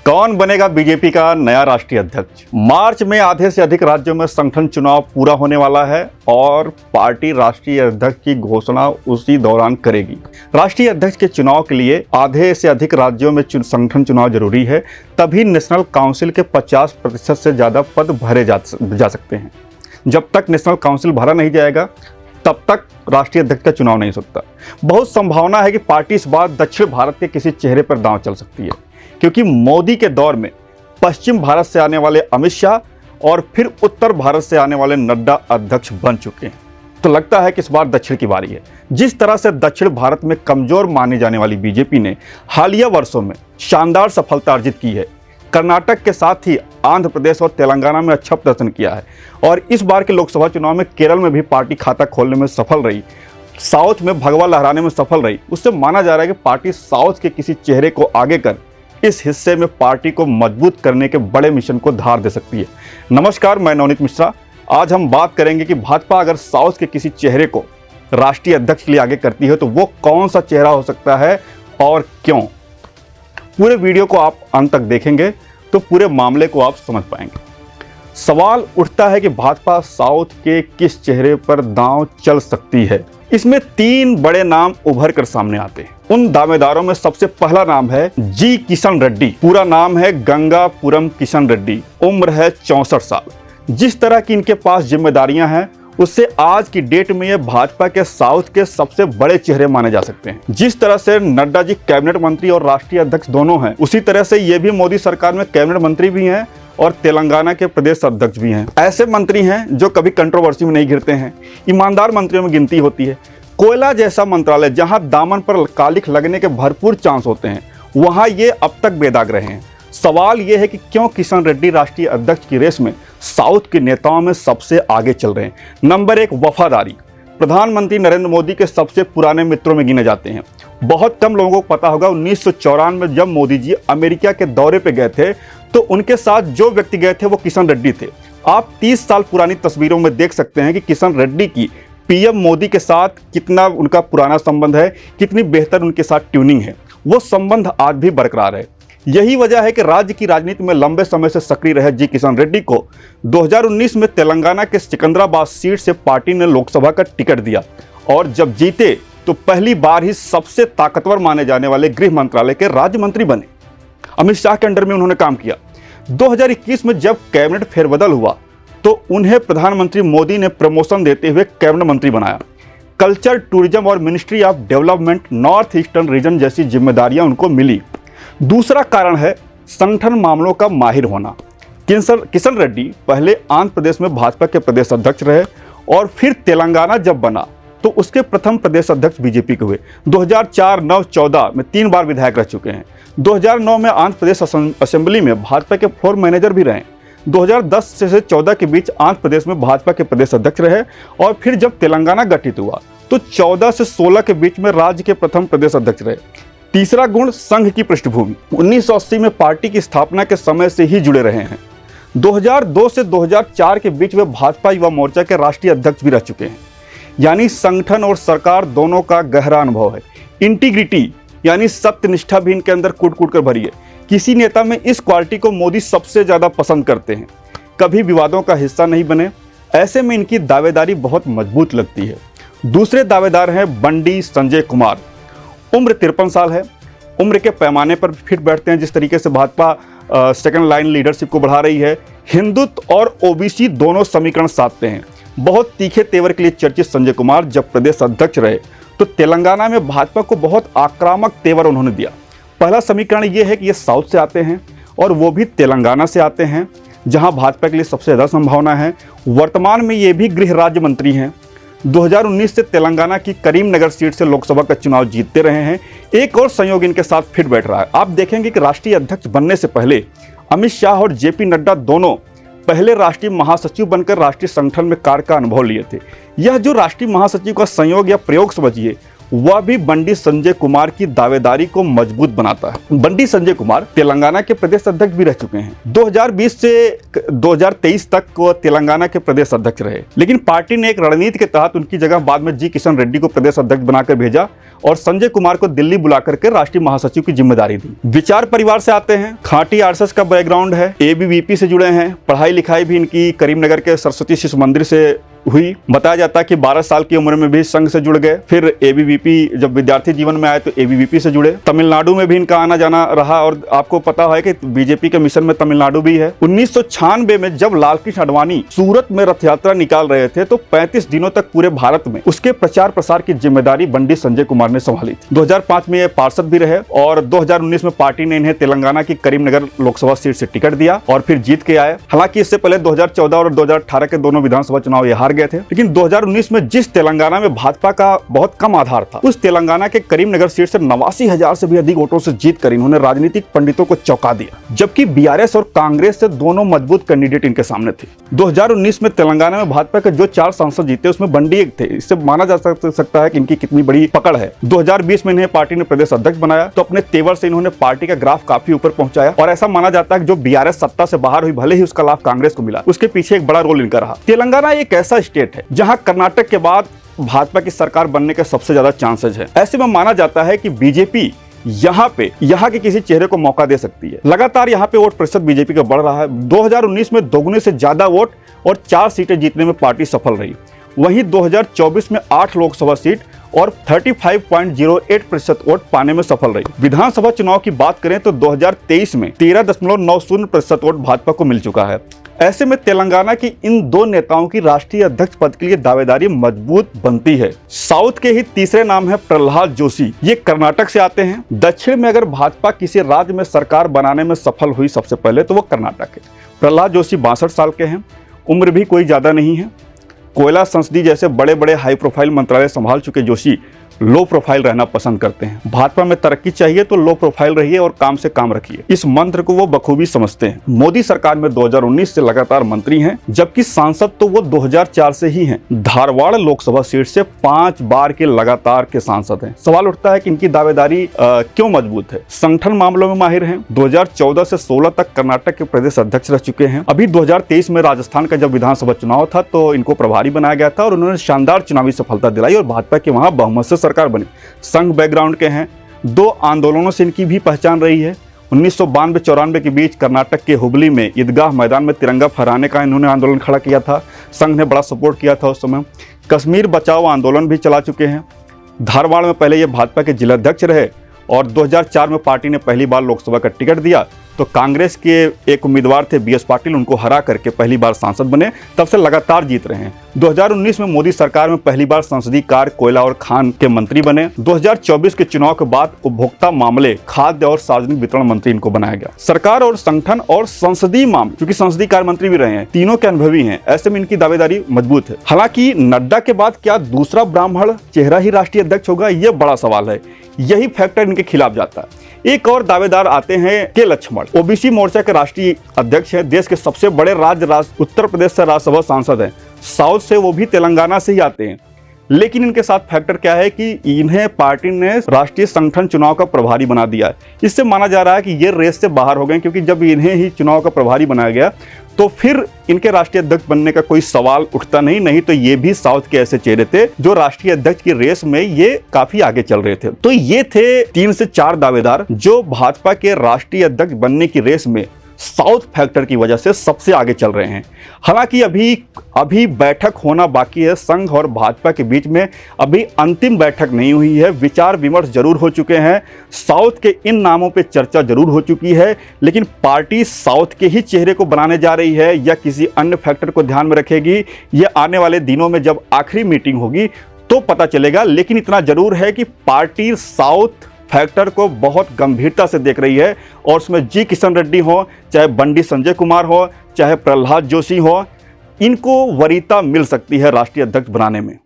कौन बनेगा बीजेपी का नया राष्ट्रीय अध्यक्ष? मार्च में आधे से अधिक राज्यों में संगठन चुनाव पूरा होने वाला है और पार्टी राष्ट्रीय अध्यक्ष की घोषणा उसी दौरान करेगी। राष्ट्रीय अध्यक्ष के चुनाव के लिए आधे से अधिक राज्यों में संगठन चुनाव जरूरी है, तभी नेशनल काउंसिल के 50% से ज्यादा पद भरे जा सकते हैं। जब तक नेशनल काउंसिल भरा नहीं जाएगा तब तक राष्ट्रीय अध्यक्ष का चुनाव नहीं हो सकता। बहुत संभावना है कि पार्टी इस बार दक्षिण भारत के किसी चेहरे पर दांव चल सकती है, क्योंकि मोदी के दौर में पश्चिम भारत से आने वाले अमित शाह और फिर उत्तर भारत से आने वाले नड्डा अध्यक्ष बन चुके हैं। तो लगता है कि इस बार दक्षिण की बारी है। जिस तरह से दक्षिण भारत में कमजोर मानी जाने वाली बीजेपी ने हालिया वर्षों में शानदार सफलता अर्जित की है, कर्नाटक के साथ ही आंध्र प्रदेश और तेलंगाना में अच्छा प्रदर्शन किया है और इस बार के लोकसभा चुनाव में केरल में भी पार्टी खाता खोलने में सफल रही, साउथ में भगवा लहराने में सफल रही। उससे माना जा रहा है कि पार्टी साउथ के किसी चेहरे को आगे कर इस हिस्से में पार्टी को मजबूत करने के बड़े मिशन को धार दे सकती है। नमस्कार, मैं नवनीत मिश्रा। आज हम बात करेंगे कि भाजपा अगर साउथ के किसी चेहरे को राष्ट्रीय अध्यक्ष के लिए आगे करती है तो वो कौन सा चेहरा हो सकता है और क्यों। पूरे वीडियो को आप अंत तक देखेंगे तो पूरे मामले को आप समझ पाएंगे। सवाल उठता है कि भाजपा साउथ के किस चेहरे पर दांव चल सकती है। इसमें 3 बड़े नाम उभर कर सामने आते हैं। उन दावेदारों में सबसे पहला नाम है जी किशन रेड्डी। पूरा नाम है गंगापुरम किशन रेड्डी। उम्र है 64 साल। जिस तरह की इनके पास जिम्मेदारियां हैं उससे आज की डेट में ये भाजपा के साउथ के सबसे बड़े चेहरे माने जा सकते हैं। जिस तरह से नड्डा जी कैबिनेट मंत्री और राष्ट्रीय अध्यक्ष दोनों हैं, उसी तरह से ये भी मोदी सरकार में कैबिनेट मंत्री भी हैं और तेलंगाना के प्रदेश अध्यक्ष भी हैं। ऐसे मंत्री हैं जो कभी कंट्रोवर्सी में नहीं घिरते हैं, ईमानदार मंत्रियों में गिनती होती है। कोयला जैसा मंत्रालय जहां दामन पर कालिख लगने के भरपूर चांस होते हैं, वहां ये अब तक बेदाग रहे हैं। सवाल यह है कि क्यों किशन रेड्डी राष्ट्रीय अध्यक्ष की रेस में साउथ के नेताओं में सबसे आगे चल रहे हैं। नंबर 1, वफादारी। प्रधानमंत्री नरेंद्र मोदी के सबसे पुराने मित्रों में गिने जाते हैं। बहुत कम लोगों को पता होगा 1994 में जब मोदी जी अमेरिका के दौरे पे गए थे तो उनके साथ जो व्यक्ति गए थे वो किशन रेड्डी थे। आप 30 साल पुरानी तस्वीरों में देख सकते हैं कि किशन रेड्डी की पीएम मोदी के साथ कितना उनका पुराना संबंध है, कितनी बेहतर उनके साथ ट्यूनिंग है। वो संबंध आज भी बरकरार है। यही वजह है कि राज्य की राजनीति में लंबे समय से सक्रिय रहे जी किशन रेड्डी को 2019 में तेलंगाना के सिकंदराबाद सीट से पार्टी ने लोकसभा का टिकट दिया और जब जीते तो पहली बार ही सबसे ताकतवर माने जाने वाले गृह मंत्रालय के राज्य मंत्री बने। अमित शाह के अंडर में उन्होंने काम किया। 2021 में जब कैबिनेट फेरबदल हुआ तो उन्हें प्रधानमंत्री मोदी ने प्रमोशन देते हुए कैबिनेट मंत्री बनाया। कल्चर, टूरिज्म और ministry of development north eastern region जैसी जिम्मेदारियां उनको मिली। दूसरा कारण है संगठन मामलों का माहिर होना। किशन रेड्डी पहले आंध्र प्रदेश में भाजपा के प्रदेश अध्यक्ष रहे और फिर तेलंगाना जब बना तो उसके प्रथम प्रदेश अध्यक्ष बीजेपी के हुए। 2004, 9, 14 में 3 बार विधायक रह चुके हैं। 2009 में आंध्र प्रदेश असेंबली में भाजपा के फ्लोर मैनेजर भी रहे। 2010 से 14 के बीच आंध्र प्रदेश में भाजपा के प्रदेश अध्यक्ष रहे और फिर जब तेलंगाना गठित हुआ तो 14 से 16 के बीच में राज्य के प्रथम प्रदेश अध्यक्ष रहे। तीसरा गुण संघ की पृष्ठभूमि। 1980 में पार्टी की स्थापना के समय से ही जुड़े रहे हैं। 2002 से 2004 के बीच वे भाजपा युवा मोर्चा के राष्ट्रीय अध्यक्ष भी रह चुके हैं। यानी संगठन और सरकार दोनों का गहरा अनुभव है। इंटीग्रिटी यानी सत्यनिष्ठा भी इनके अंदर कूट कूट कर भरी है। किसी नेता में इस क्वालिटी को मोदी सबसे ज्यादा पसंद करते हैं। कभी विवादों का हिस्सा नहीं बने, ऐसे में इनकी दावेदारी बहुत मजबूत लगती है। दूसरे दावेदार हैं बंडी संजय कुमार। उम्र 53 साल है। उम्र के पैमाने पर फिट बैठते हैं जिस तरीके से भाजपा सेकंड लाइन लीडरशिप को बढ़ा रही है। हिंदुत्व और ओबीसी दोनों समीकरण साधते हैं। बहुत तीखे तेवर के लिए चर्चित संजय कुमार जब प्रदेश अध्यक्ष रहे तो तेलंगाना में भाजपा को बहुत आक्रामक तेवर उन्होंने दिया। पहला समीकरण ये है कि ये साउथ से आते हैं और वो भी तेलंगाना से आते हैं जहां भाजपा के लिए सबसे ज्यादा संभावना है। वर्तमान में ये भी गृह राज्य मंत्री हैं। 2019 से तेलंगाना की करीमनगर सीट से लोकसभा का चुनाव जीतते रहे हैं। एक और संयोग इनके साथ फिट बैठ रहा है। आप देखेंगे कि राष्ट्रीय अध्यक्ष बनने से पहले अमित शाह और जेपी नड्डा दोनों पहले राष्ट्रीय महासचिव बनकर राष्ट्रीय संगठन में कार्य का अनुभव लिए थे। यह जो राष्ट्रीय महासचिव का संयोग या प्रयोग समझिए, वह भी बंडी संजय कुमार की दावेदारी को मजबूत बनाता है। बंडी संजय कुमार तेलंगाना के प्रदेश अध्यक्ष भी रह चुके हैं। 2020 से 2023 तक वो तेलंगाना के प्रदेश अध्यक्ष रहे, लेकिन पार्टी ने एक रणनीति के तहत उनकी जगह बाद में जी किशन रेड्डी को प्रदेश अध्यक्ष बनाकर भेजा और संजय कुमार को दिल्ली बुला करके राष्ट्रीय महासचिव की जिम्मेदारी दी। विचार परिवार से आते हैं, खांटी आरएसएस का बैकग्राउंड है, एबीवीपी से जुड़े हैं, पढ़ाई लिखाई भी इनकी करीमनगर के सरस्वती शिशु मंदिर से हुई। बताया जाता है कि 12 साल की उम्र में भी संघ से जुड़ गए, फिर एबीवीपी जब विद्यार्थी जीवन में आए तो एबीवीपी से जुड़े। तमिलनाडु में भी इनका आना जाना रहा और आपको पता है कि बीजेपी के मिशन में तमिलनाडु भी है। 1996 में जब लालकृष्ण आडवाणी सूरत में रथ यात्रा निकाल रहे थे तो 35 दिनों तक पूरे भारत में उसके प्रचार प्रसार की जिम्मेदारी बंडी संजय कुमार ने संभाली थी। 2005 में ये पार्षद भी रहे और 2019 में पार्टी ने इन्हें तेलंगाना की करीमनगर लोकसभा सीट से टिकट दिया और फिर जीत के आए। हालांकि इससे पहले 2014 और 2018 के दोनों विधानसभा चुनाव ये हार गए थे, लेकिन 2019 में जिस तेलंगाना में भाजपा का बहुत कम आधार था, उस तेलंगाना के करीमनगर सीट से 89,000 से भी अधिक वोटों से जीतकर इन्होंने राजनीतिक पंडितों को चौंका दिया, जबकि बीआरएस और कांग्रेस से दोनों मजबूत कैंडिडेट इनके सामने थे। 2019 में तेलंगाना में भाजपा के जो 4 सांसद जीते उसमें बंडी एक थे। इससे माना जा सकता है कि इनकी कितनी बड़ी पकड़ है। 2020 में इन्हें पार्टी ने प्रदेश अध्यक्ष बनाया तो अपने तेवर से इन्होंने पार्टी का ग्राफ काफी ऊपर पहुंचाया और ऐसा माना जाता है कि जो बीआरएस सत्ता से बाहर हुई, भले ही उसका लाभ कांग्रेस को मिला, उसके पीछे एक बड़ा रोल इनका रहा। तेलंगाना एक ऐसा स्टेट है जहां कर्नाटक के बाद भाजपा की सरकार बनने के सबसे ज्यादा चांसेस है। ऐसे में माना जाता है कि बीजेपी यहाँ के किसी चेहरे को मौका दे सकती है। लगातार यहाँ पे वोट प्रतिशत बीजेपी का बढ़ रहा है। 2019 में दोगुने से ज्यादा वोट और 4 सीटें जीतने में पार्टी सफल रही। वहीं 2024 में 8 लोकसभा सीट और 35.08% वोट पाने में सफल रही। विधानसभा चुनाव की बात करें तो 2023 में 13.90% वोट भाजपा को मिल चुका है। ऐसे में तेलंगाना की इन 2 नेताओं की राष्ट्रीय अध्यक्ष पद के लिए दावेदारी मजबूत बनती है। साउथ के ही तीसरे नाम है प्रहलाद जोशी। ये कर्नाटक से आते हैं। दक्षिण में अगर भाजपा किसी राज्य में सरकार बनाने में सफल हुई सबसे पहले तो वो कर्नाटक है। प्रहलाद जोशी 62 साल के हैं, उम्र भी कोई ज्यादा नहीं है। कोयला संसदीय जैसे बड़े बड़े हाई प्रोफाइल मंत्रालय संभाल चुके जोशी लो प्रोफाइल रहना पसंद करते हैं। भाजपा में तरक्की चाहिए तो लो प्रोफाइल रहिए और काम से काम रखिए, इस मंत्र को वो बखूबी समझते हैं। मोदी सरकार में 2019 से लगातार मंत्री हैं, जबकि सांसद तो वो 2004 से ही हैं। धारवाड़ लोकसभा सीट से 5 बार के लगातार के सांसद हैं। सवाल उठता है कि इनकी दावेदारी क्यों मजबूत है। संगठन मामलों में माहिर हैं। 2014 से 16 तक कर्नाटक के प्रदेश अध्यक्ष रह चुके हैं। अभी 2023 में राजस्थान का जब विधानसभा चुनाव था तो इनको प्रभारी बनाया गया था और उन्होंने शानदार चुनावी सफलता दिलाई और भाजपा के वहां बहुमत से सरकार बनी। संघ बैकग्राउंड के हैं। 2 आंदोलनों से इनकी भी पहचान रही है। 1992-94 के बीच कर्नाटक के हुबली में ईदगाह मैदान में तिरंगा फहराने का इन्होंने आंदोलन खड़ा किया था। संघ ने बड़ा सपोर्ट किया था उस समय। कश्मीर बचाओ आंदोलन भी चला चुके हैं। धारवाड़ में पहले ये भाजपा के जिलाध्यक्ष रहे और 2004 में पार्टी ने पहली बार लोकसभा का टिकट दिया तो कांग्रेस के एक उम्मीदवार थे बीएस पाटिल, उनको हरा करके पहली बार सांसद बने। तब से लगातार जीत रहे हैं। 2019 में मोदी सरकार में पहली बार संसदीय कार्य, कोयला और खान के मंत्री बने। 2024 के चुनाव के बाद उपभोक्ता मामले, खाद्य और सार्वजनिक वितरण मंत्री इनको बनाया गया। सरकार और संगठन और संसदीय मामले, क्योंकि संसदीय कार्य मंत्री भी रहे हैं, तीनों के अनुभवी हैं। ऐसे में इनकी दावेदारी मजबूत है। हालांकि नड्डा के बाद क्या दूसरा ब्राह्मण चेहरा ही राष्ट्रीय अध्यक्ष होगा, यह बड़ा सवाल है। यही फैक्टर इनके खिलाफ जाता है। एक और दावेदार आते हैं के लक्ष्मण, ओबीसी मोर्चा के राष्ट्रीय अध्यक्ष हैं। देश के सबसे बड़े राज्य उत्तर प्रदेश से राज्यसभा सांसद हैं। साउथ से वो भी तेलंगाना से ही आते हैं। लेकिन इनके साथ फैक्टर क्या है कि इन्हें पार्टी ने राष्ट्रीय संगठन चुनाव का प्रभारी बना दिया है। इससे माना जा रहा है कि ये रेस से बाहर हो गए, क्योंकि जब इन्हें ही चुनाव का प्रभारी बनाया गया तो फिर इनके राष्ट्रीय अध्यक्ष बनने का कोई सवाल उठता नहीं तो ये भी साउथ के ऐसे चेहरे थे जो राष्ट्रीय अध्यक्ष की रेस में ये काफी आगे चल रहे थे। तो ये थे 3 से 4 दावेदार जो भाजपा के राष्ट्रीय अध्यक्ष बनने की रेस में साउथ फैक्टर की वजह से सबसे आगे चल रहे हैं। हालांकि अभी बैठक होना बाकी है। संघ और भाजपा के बीच में अभी अंतिम बैठक नहीं हुई है। विचार विमर्श जरूर हो चुके हैं। साउथ के इन नामों पे चर्चा जरूर हो चुकी है, लेकिन पार्टी साउथ के ही चेहरे को बनाने जा रही है या किसी अन्य फैक्टर को ध्यान में रखेगी, ये आने वाले दिनों में जब आखिरी मीटिंग होगी तो पता चलेगा। लेकिन इतना जरूर है कि पार्टी साउथ फैक्टर को बहुत गंभीरता से देख रही है और उसमें जी किशन रेड्डी हो, चाहे बंडी संजय कुमार हो, चाहे प्रहलाद जोशी हो, इनको वरीयता मिल सकती है राष्ट्रीय अध्यक्ष बनाने में।